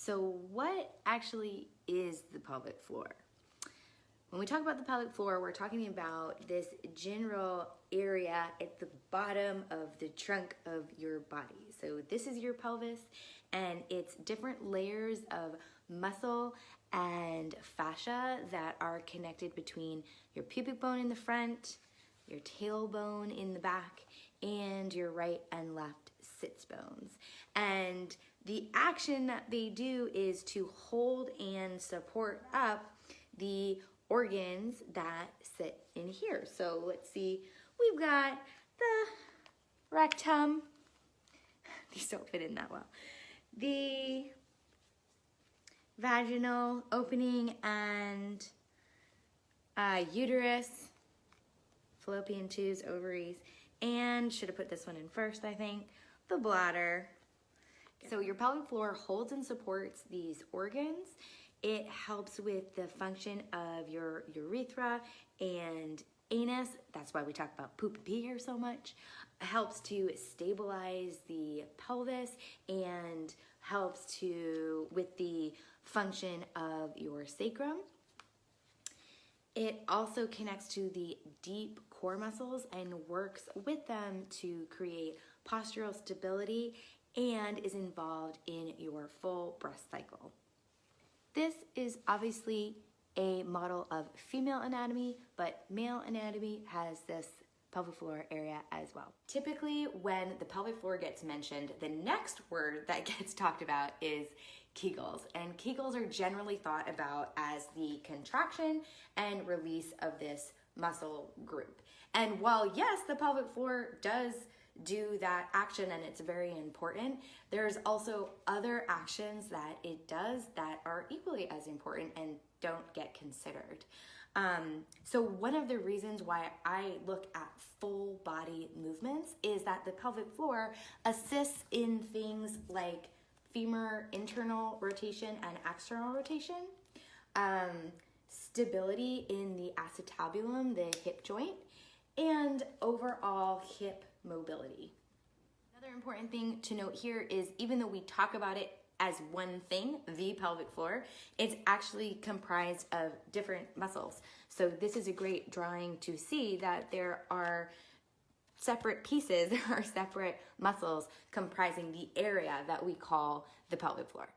So what actually is the pelvic floor? When we talk about the pelvic floor, we're talking about this general area at the bottom of the trunk of your body. So this is your pelvis, and it's different layers of muscle and fascia that are connected between your pubic bone in the front, your tailbone in the back, and your right and left sits bones. And the action that they do is to hold and support up the organs that sit in here. So let's see, we've got the rectum. These don't fit in that well. The vaginal opening and uterus, fallopian tubes, ovaries, and should have put this one in first, I think, the bladder. So your pelvic floor holds and supports these organs. It helps with the function of your urethra and anus. That's why we talk about poop and pee here so much. It helps to stabilize the pelvis and helps with the function of your sacrum. It also connects to the deep core muscles and works with them to create postural stability and is involved in your full breast cycle. This is obviously a model of female anatomy, but male anatomy has this pelvic floor area as well. Typically, when the pelvic floor gets mentioned, the next word that gets talked about is Kegels. And Kegels are generally thought about as the contraction and release of this muscle group. And while yes, the pelvic floor does do that action and it's very important, there's also other actions that it does that are equally as important and don't get considered. So one of the reasons why I look at full body movements is that the pelvic floor assists in things like femur internal rotation and external rotation, stability in the acetabulum, the hip joint, and overall hip mobility. Another important thing to note here is even though we talk about it as one thing, the pelvic floor, it's actually comprised of different muscles. So this is a great drawing to see that there are separate pieces, there are separate muscles comprising the area that we call the pelvic floor.